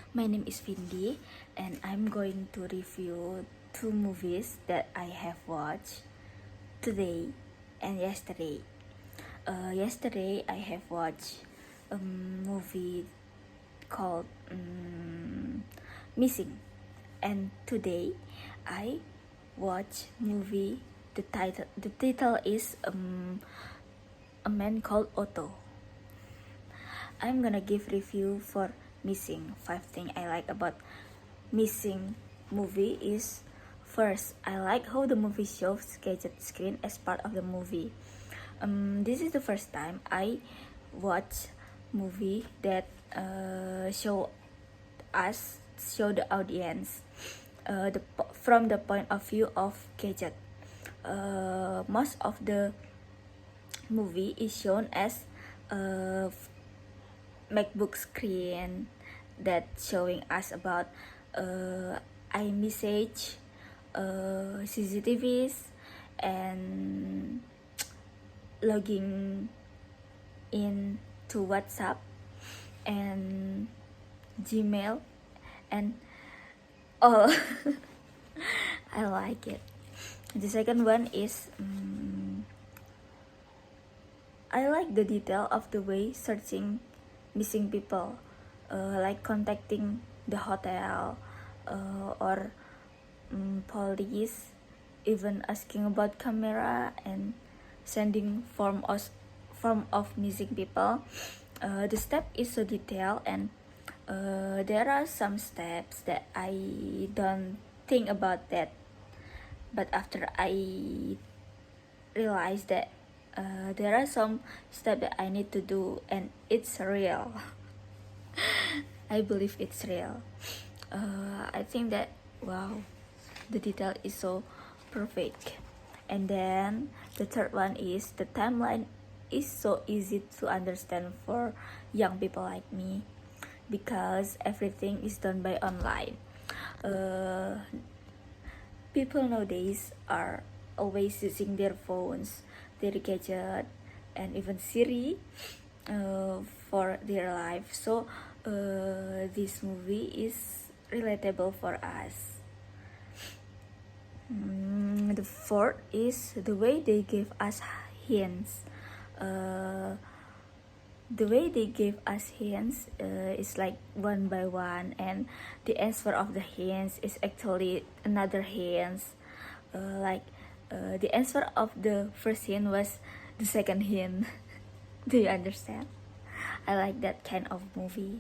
My name is Vindy, and I'm going to review two movies that I have watched today and yesterday. Yesterday, I have watched a movie called Missing, and today I watch movie. The title is A Man Called Otto. I'm gonna give review for Missing. 5 things I like about Missing movie is, first, I like how the movie shows gadget screen as part of the movie. This is the first time I watch movie that show the audience from the point of view of gadget. Most of the movie is shown as MacBook screen that showing us about iMessage, CCTVs, and logging in to WhatsApp and Gmail and all. I like it. The second one is I like the detail of the way searching missing people, like contacting the hotel or police, even asking about camera and sending form of missing people. The step is so detailed, and there are some steps that I don't think about that, but after I realized that there are some steps that I need to do, and it's real. I believe it's real. I think that, wow, the detail is so perfect. And then the third one is the timeline is so easy to understand for young people like me, because everything is done by online. People nowadays are always using their phones, their gadget, and even Siri for their life. So this movie is relatable for us. The fourth is the way they give us hints. The way they give us hints is like one by one, and the answer of the hints is actually another hints. The answer of the first hint was the second hint. Do you understand? I like that kind of movie.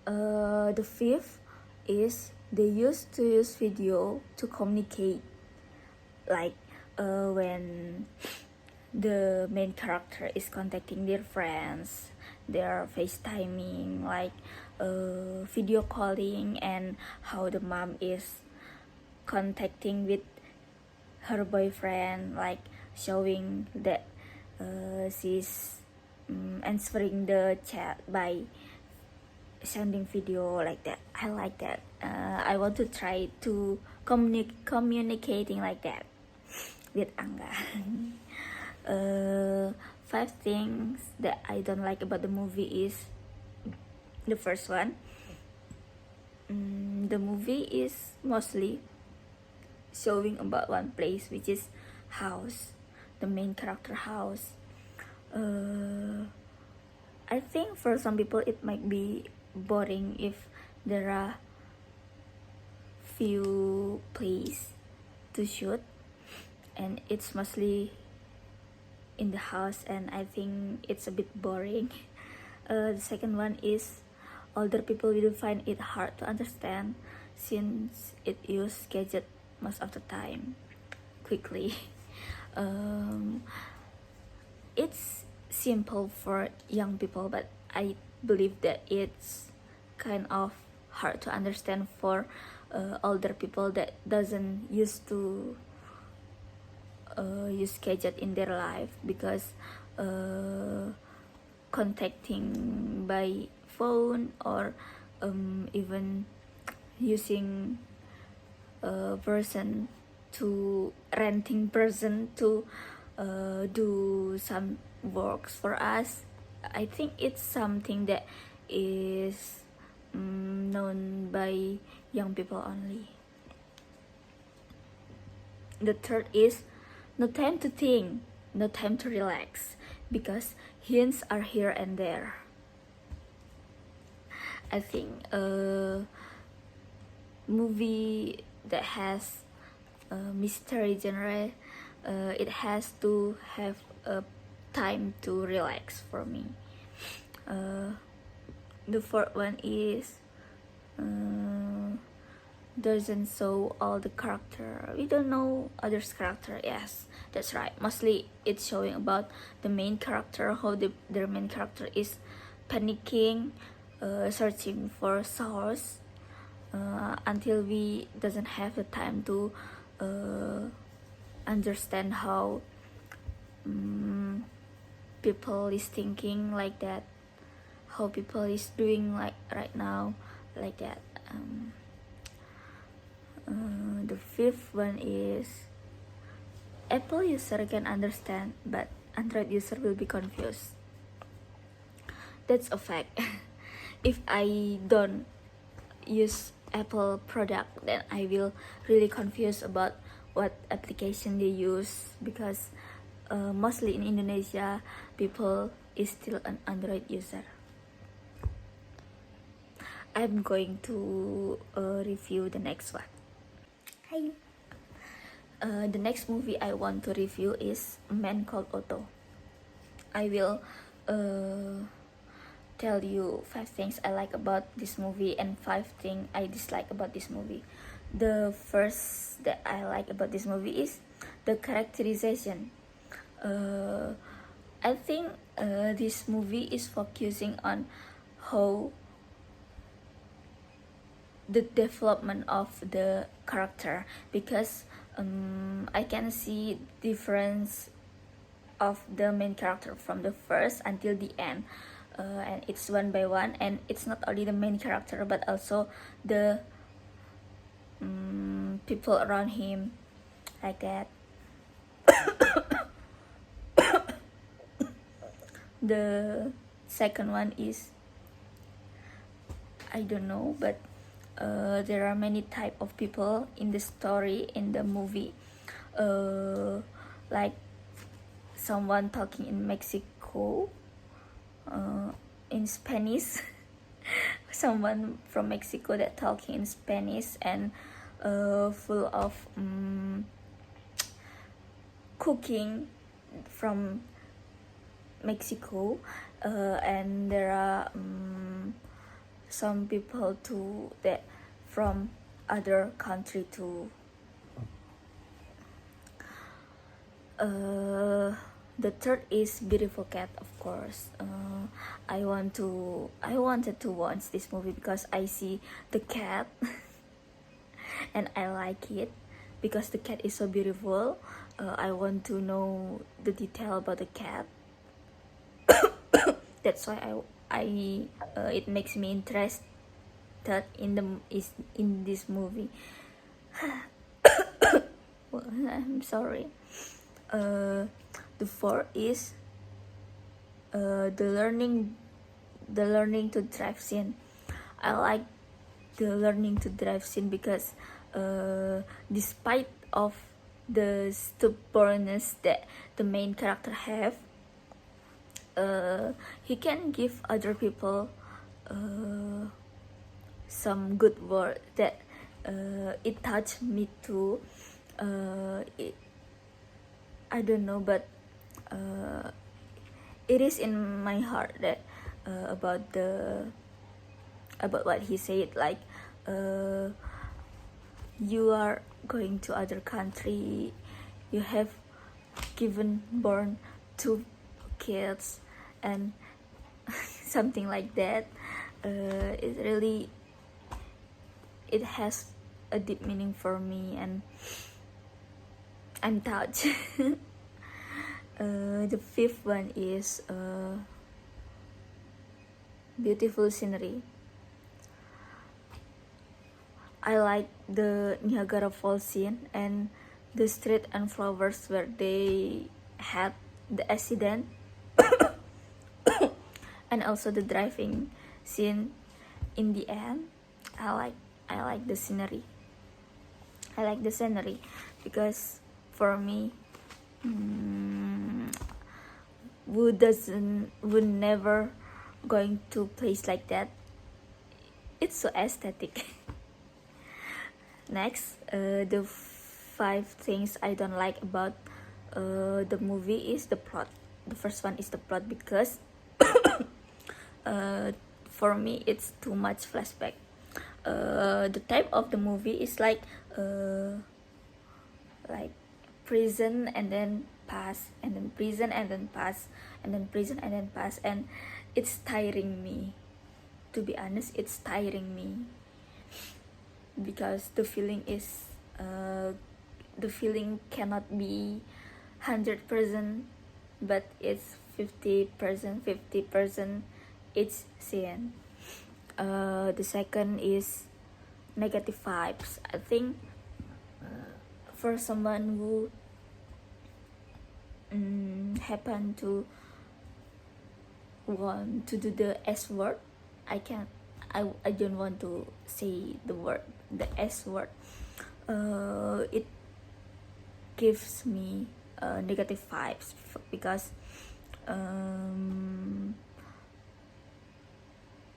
The fifth is they used to use video to communicate, like when the main character is contacting their friends, they're FaceTiming, like video calling, and how the mom is contacting with her boyfriend, like showing that she's answering the chat by sending video like that. I like that. I want to try to communicating like that with Angga. 5 things that I don't like about the movie is, the first one, the movie is mostly showing about one place, which is house, the main character house. I think for some people it might be boring if there are few places to shoot, and it's mostly in the house, and I think it's a bit boring. The second one is older people will find it hard to understand since it uses gadget most of the time quickly. It's simple for young people, but I believe that it's kind of hard to understand for older people that doesn't used to use gadget in their life, because contacting by phone or even using a person to renting person to do some works for us. I think it's something that is known by young people only. The third is no time to think, no time to relax, because hints are here and there. I think a movie that has a mystery genre, it has to have a time to relax for me. The fourth one is doesn't show all the character. We don't know others character. Yes, that's right. Mostly it's showing about the main character, how their main character is panicking, searching for source, until we doesn't have the time to understand how people is thinking like that, how people is doing like right now, like that. The fifth one is Apple user can understand, but Android user will be confused. That's a fact. If I don't use Apple product, then I will really confused about what application they use, because mostly in Indonesia people is still an Android user. I'm going to review the next one. Hi. The next movie I want to review is A Man Called Otto. I will tell you 5 things I like about this movie and 5 things I dislike about this movie. The first that I like about this movie is the characterization. I think this movie is focusing on how the development of the character, because I can see difference of the main character from the first until the end, and it's one by one, and it's not only the main character but also the people around him, like that. The second one is, I don't know, but there are many type of people in the story, in the movie, like someone talking in Mexico in Spanish. Someone from Mexico that talking in Spanish and full of cooking from Mexico, and there are some people too that from other country too. The third is beautiful cat, of course. I wanted to watch this movie because I see the cat and I like it because the cat is so beautiful. I want to know the detail about the cat. That's why it makes me interested in this movie. Well, I'm sorry. The fourth is the learning to drive scene. I like the learning to drive scene because despite of the stubbornness that the main character have, he can give other people some good word that it touched me too. I don't know, but it is in my heart that about what he said, like you are going to other country, you have given born 2 kids and something like that. It has a deep meaning for me, and I'm touched. The fifth one is beautiful scenery. I like the Niagara Falls scene and the street and flowers where they had the accident, and also the driving scene in the end, I like the scenery. I like the scenery because for me, would never going to place like that. It's so aesthetic. Next, the 5 things I don't like about the movie is the plot. The first one is the plot because for me it's too much flashback. The type of the movie is like prison and then pass and then prison and then pass and then prison and then pass, and it's tiring me. To be honest, it's tiring me because the feeling cannot be 100%, but it's 50%, 50% each scene. The second is negative vibes. I think for someone who happen to want to do the S word, I don't want to say the S word. It gives me negative vibes because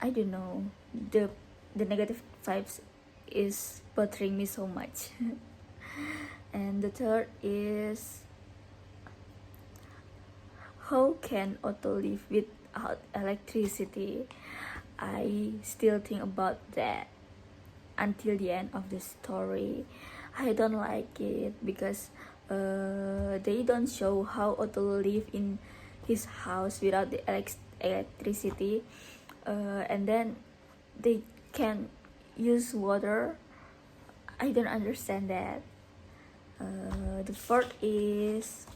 I don't know, the negative vibes is bothering me so much. And the third is, how can Otto live without electricity? I still think about that until the end of the story. I don't like it because they don't show how Otto live in his house without the electricity, and then they can use water. I don't understand that. The fourth is,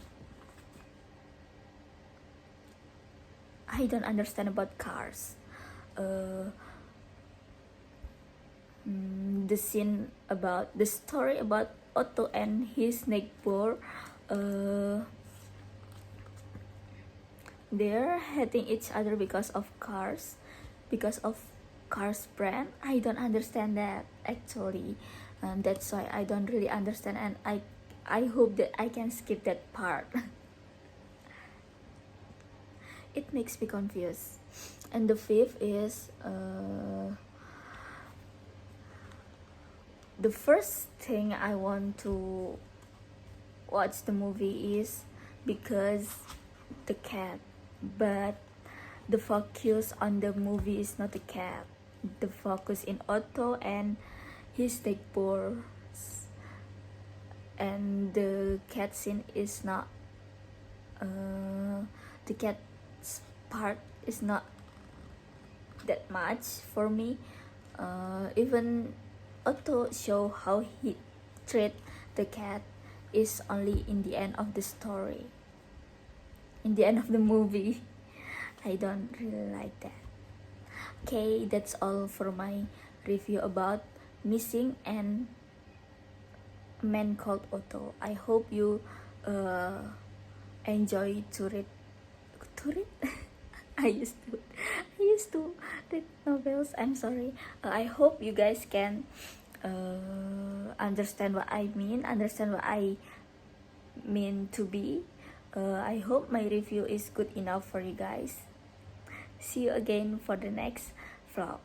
I don't understand about cars. The scene about the story about Otto and his neighbor, they're hating each other because of cars brand. I don't understand that actually. That's why I don't really understand, and I hope that I can skip that part. It makes me confused. And the fifth is, the first thing I want to watch the movie is because the cat, but the focus on the movie is not the cat. The focus in Otto and his neighbors, and the cat scene is not the cat's part is not that much for me. Even Otto show how he treat the cat is only in the end of the story, in the end of the movie. I don't really like that. Okay, that's all for my review about Missing and A Man Called Otto. I hope you enjoy to read. I used to read novels. I'm sorry. I hope you guys can understand what I mean to be. I hope my review is good enough for you guys. See you again for the next vlog.